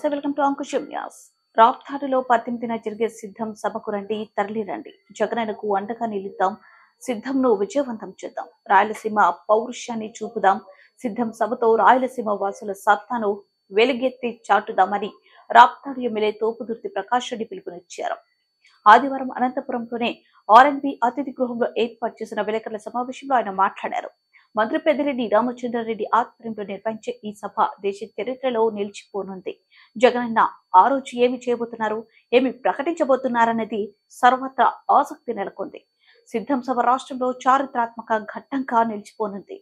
నమస్తే, welcome to Ankusam news. రాప్తాడులో 18న జరిగే సిద్ధం సభకు రండి, తరలి రండి. జగనన్నకు అండగా నిలుద్దాం, సిద్ధంను విజయవంతం చేద్దాం. రాయలసీమ పౌరుషాన్ని చూపుదాం. సిద్ధం సభతో రాయలసీమ వాసుల సత్తాను వెలుగెత్తి చాటుదామని రాప్తాడు ఎమ్మెల్యే తోపుదుర్తి ప్రకాష్ రెడ్డి పిలుపునిచ్చారు. ఆదివారం అనంతపురంలోనే ఆర్ఎన్బి అతిథి గృహంలో ఏర్పాటు చేసిన విలేకరుల సమావేశంలో ఆయన మాట్లాడారు. మంత్రి పెద్దిరెడ్డి రామచంద్రారెడ్డి ఆధ్వర్యంలో నిర్వహించే ఈ సభ దేశ చరిత్రలో నిలిచిపోనుంది. జగనన్న ఆ రోజు ఏమి చేయబోతున్నారు, ఏమి ప్రకటించబోతున్నారన్నది సర్వత్రా ఆసక్తి నెలకొంది. సిద్ధం సభ రాష్ట్రంలో చారిత్రాత్మక ఘట్టంగా నిలిచిపోనుంది.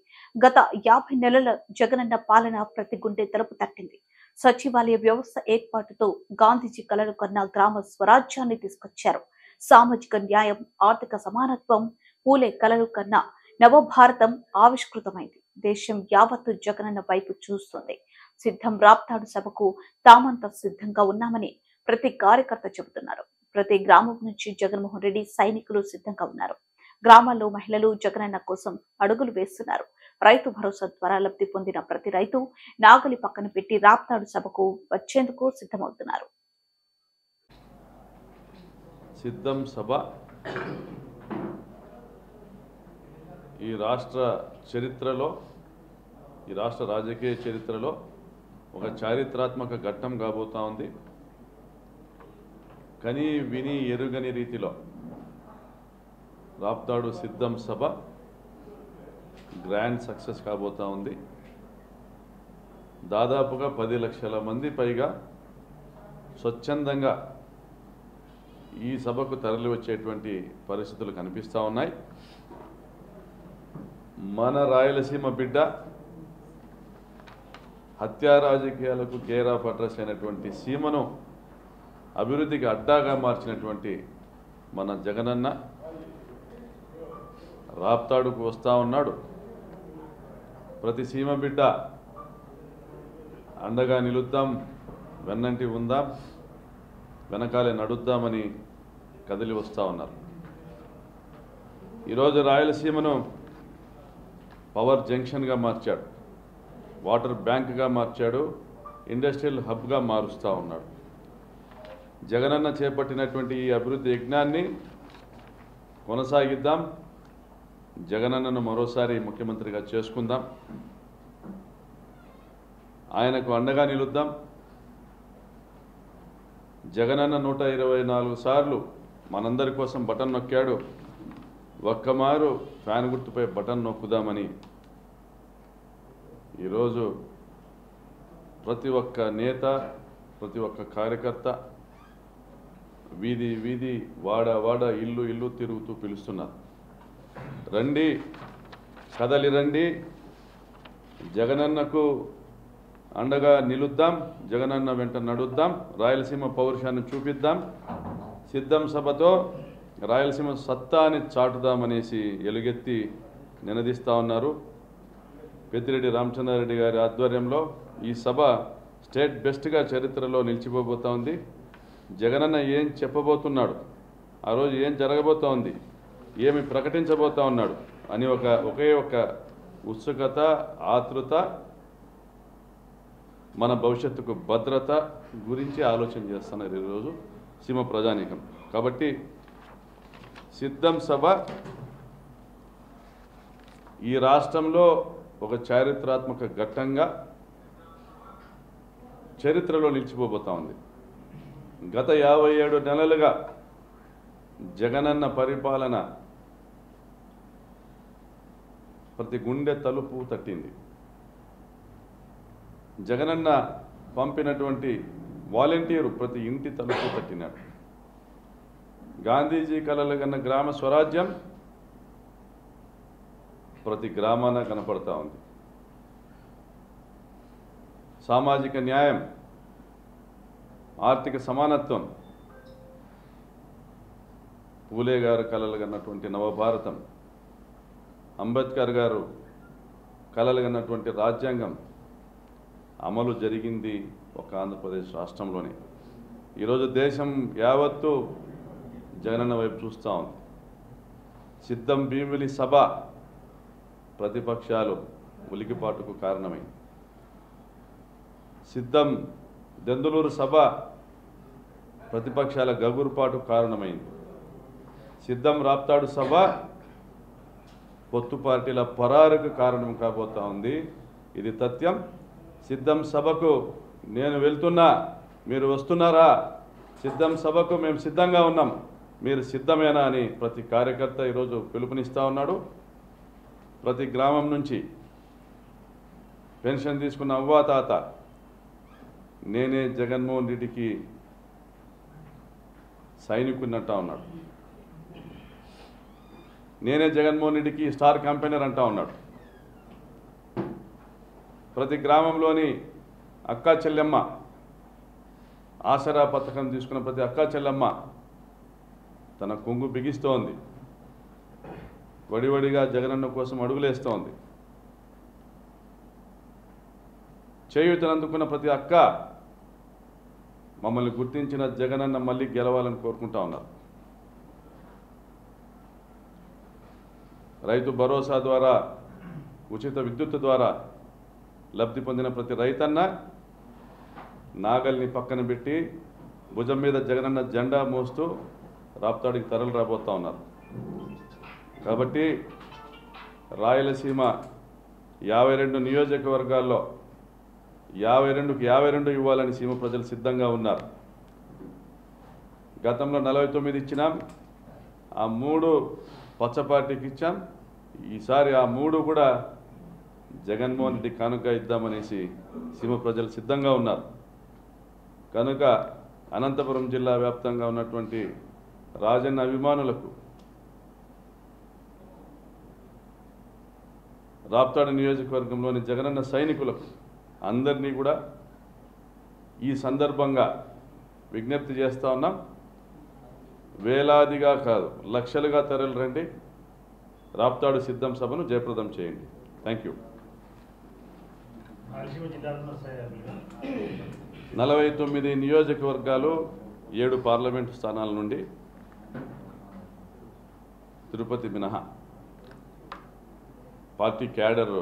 గత 50 నెలల జగనన్న పాలన ప్రతి గుండె తలుపు తట్టింది. సచివాలయ వ్యవస్థ ఏర్పాటుతో గాంధీజీ కలలు కన్న గ్రామ స్వరాజ్యాన్ని తీసుకొచ్చారు. సామాజిక న్యాయం, ఆర్థిక సమానత్వం, పూలే కలలు కన్న నవభారతం ఆవిష్కృతమైంది. దేశం యావత్తు జగనన్న వైపు చూస్తుంది. సిద్ధం రాప్తాడు సభకు తామంతా సిద్ధంగా ఉన్నామని ప్రతి కార్యకర్త చెబుతున్నారు. ప్రతి గ్రామం నుంచి జగన్మోహన్ రెడ్డి సైనికులు సిద్ధంగా ఉన్నారు. గ్రామాల్లో మహిళలు జగనన్న కోసం అడుగులు వేస్తున్నారు. రైతు భరోసా ద్వారా లబ్ధి పొందిన ప్రతి రైతు నాగలి పక్కన పెట్టి రాప్తాడు సభకు వచ్చేందుకు సిద్ధమవుతున్నారు. సిద్ధం సభ ఈ రాష్ట్ర చరిత్రలో, ఈ రాష్ట్ర రాజకీయ చరిత్రలో ఒక చారిత్రాత్మక ఘట్టం కాబోతా ఉంది. కని విని ఎరుగని రీతిలో రాప్తాడు సిద్ధం సభ గ్రాండ్ సక్సెస్ కాబోతా ఉంది. దాదాపుగా 10 లక్షల మంది పైగా స్వచ్ఛందంగా ఈ సభకు తరలి వచ్చేటువంటి పరిస్థితులు కనిపిస్తూ ఉన్నాయి. మన రాయలసీమ బిడ్డ హత్యా రాజకీయాలకు కేర్ ఆఫ్ అడ్రస్ అయినటువంటి సీమను అభివృద్ధికి అడ్డాగా మార్చినటువంటి మన జగనన్న రాప్తాడుకు వస్తూ ఉన్నాడు. ప్రతి సీమ బిడ్డ అండగా నిలుద్దాం, వెన్నంటి ఉందాం, వెనకాలే నడుద్దామని కదిలి వస్తూ ఉన్నారు. ఈరోజు రాయలసీమను పవర్ జంక్షన్గా మార్చాడు, వాటర్ బ్యాంక్గా మార్చాడు, ఇండస్ట్రియల్ హబ్గా మారుస్తూ ఉన్నాడు. జగనన్న చేపట్టినటువంటి ఈ అభివృద్ధి యజ్ఞాన్ని కొనసాగిద్దాం. జగనన్నను మరోసారి ముఖ్యమంత్రిగా చేసుకుందాం. ఆయనకు అండగా నిలుద్దాం. జగనన్న 124 సార్లు మనందరి కోసం బటన్ నొక్కాడు. ఒక్కమారు ఫ్యాన్ గుర్తుపై బటన్ నొక్కుదామని ఈరోజు ప్రతి ఒక్క నేత, ప్రతి ఒక్క కార్యకర్త వీధి వీధి, వాడ వాడ, ఇల్లు ఇల్లు తిరుగుతూ పిలుస్తున్నారు. రండి, కదలి రండి, జగనన్నకు అండగా నిలుద్దాం, జగనన్న వెంట నడుద్దాం, రాయలసీమ పౌరుషాన్ని చూపిద్దాం, సిద్ధం సభతో రాయలసీమ సత్తాని చాటుదామనేసి ఎలుగెత్తి నినదిస్తూ ఉన్నారు. పెద్దిరెడ్డి రామచంద్రారెడ్డి గారి ఆధ్వర్యంలో ఈ సభ స్టేట్ బెస్ట్గా చరిత్రలో నిలిచిపోబోతా ఉంది. జగనన్న ఏం చెప్పబోతున్నాడు, ఆ రోజు ఏం జరగబోతా ఉంది, ఏమి ప్రకటించబోతా ఉన్నాడు అని ఒకే ఒక ఉత్సుకత, ఆతృత, మన భవిష్యత్తుకు భద్రత గురించి ఆలోచన చేస్తున్నారు ఈరోజు సీమ ప్రజానీకం. కాబట్టి సిద్ధం సభ ఈ రాష్ట్రంలో ఒక చారిత్రాత్మక ఘట్టంగా చరిత్రలో నిలిచిపోబోతా ఉంది. గత 57 నెలలుగా జగనన్న పరిపాలన ప్రతి గుండె తలుపు తట్టింది. జగనన్న పంపినటువంటి వాలంటీరు ప్రతి ఇంటి తలుపు తట్టినాడు. గాంధీజీ కలలు కన్న గ్రామ స్వరాజ్యం ప్రతి గ్రామాన కనపడతా ఉంది. సామాజిక న్యాయం, ఆర్థిక సమానత్వం, పూలే గారు కలలు కన్నటువంటి నవభారతం, అంబేద్కర్ గారు కలలు కన్నటువంటి రాజ్యాంగం అమలు జరిగింది ఒక ఆంధ్రప్రదేశ్ రాష్ట్రంలోనే. ఈరోజు దేశం యావత్తు జగనన్న వైపు చూస్తూ ఉంది. సిద్ధం భీమిలి సభ ప్రతిపక్షాలు ఉలికిపాటుకు కారణమైంది. సిద్ధం దెందులూరు సభ ప్రతిపక్షాల గగురుపాటు కారణమైంది. సిద్ధం రాప్తాడు సభ పొత్తు పార్టీల పరారుకు కారణం కాబోతా ఉంది. ఇది తథ్యం. సిద్ధం సభకు నేను వెళ్తున్నా, మీరు వస్తున్నారా? సిద్ధం సభకు మేము సిద్ధంగా ఉన్నాం, మీరు సిద్ధమేనా అని ప్రతి కార్యకర్త ఈరోజు పిలుపునిస్తూ ఉన్నాడు. ప్రతి గ్రామం నుంచి పెన్షన్ తీసుకున్న అవ్వాతాత నేనే జగన్మోహన్ రెడ్డికి సైనికుడిని అంటా ఉన్నాడు, నేనే జగన్మోహన్ రెడ్డికి స్టార్ క్యాంపెయినర్ అంటా ఉన్నాడు. ప్రతి గ్రామంలోని అక్కా చెల్లెమ్మ, ఆసరా పథకం తీసుకున్న ప్రతి అక్కా చెల్లెమ్మ తన కొంగు బిగిస్తోంది, వడివడిగా జగనన్న కోసం అడుగులేస్తోంది. చేయూతనందుకున్న ప్రతి అక్క మమ్మల్ని గుర్తించిన జగనన్న మళ్ళీ గెలవాలని కోరుకుంటా ఉన్నారు. రైతు భరోసా ద్వారా, ఉచిత విద్యుత్ ద్వారా లబ్ధి పొందిన ప్రతి రైతన్న నాగల్ని పక్కన పెట్టి భుజం మీద జగనన్న జెండా మోస్తూ రాప్తాడికి తరలి రాబోతా ఉన్నారు. కాబట్టి రాయలసీమ 52 నియోజకవర్గాల్లో 52కి 52 ఇవ్వాలని సీమ ప్రజలు సిద్ధంగా ఉన్నారు. గతంలో 49 ఇచ్చినాం, ఆ 3 పచ్చ పార్టీకి ఇచ్చాం. ఈసారి ఆ 3 కూడా జగన్మోహన్ రెడ్డి కానుక ఇద్దామనేసి సీమ ప్రజలు సిద్ధంగా ఉన్నారు. కనుక అనంతపురం జిల్లా వ్యాప్తంగా ఉన్నటువంటి రాజన్న అభిమానులకు, రాప్తాడు నియోజకవర్గంలోని జగనన్న సైనికులకు అందరినీ కూడా ఈ సందర్భంగా విజ్ఞప్తి చేస్తూ ఉన్నాం. వేలాదిగా కాదు, లక్షలుగా తరలి రండి, రాప్తాడు సిద్ధం సభను జయప్రదం చేయండి. Thank you. 49 నియోజకవర్గాలు, 7 పార్లమెంటు స్థానాల నుండి తిరుపతి మినహా పార్టీ క్యాడర్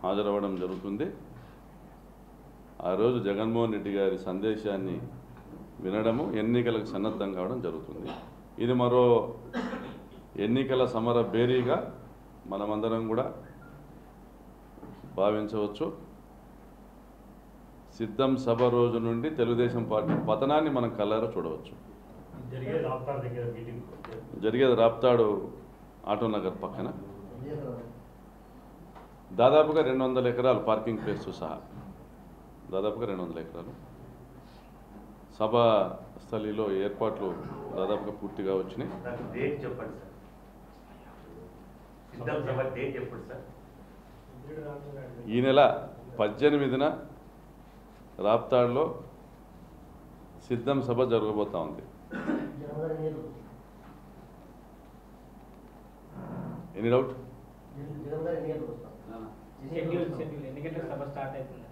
హాజరవ్వడం జరుగుతుంది. ఆ రోజు జగన్మోహన్ రెడ్డి గారి సందేశాన్ని వినడము, ఎన్నికలకు సన్నద్ధం కావడం జరుగుతుంది. ఇది మరో ఎన్నికల సమర బేరీగా మనమందరం కూడా భావించవచ్చు. సిద్ధం సభ రోజు నుండి తెలుగుదేశం పార్టీ పతనాన్ని మనం కళ్ళారా చూడవచ్చు. జరిగేది రాప్తాడు ఆటోనగర్ పక్కన దాదాపుగా 200 ఎకరాలు పార్కింగ్ ప్లేస్ సహా దాదాపుగా 200 ఎకరాలు. సభ స్థలిలో ఏర్పాట్లు దాదాపుగా పూర్తిగా వచ్చినాయి. ఈ నెల 18న రాప్తాడులో సిద్ధం సభ జరగబోతా ఉంది. Any doubt? ఎన్ని గంటలకు సభ స్టార్ట్ అవుతుంది?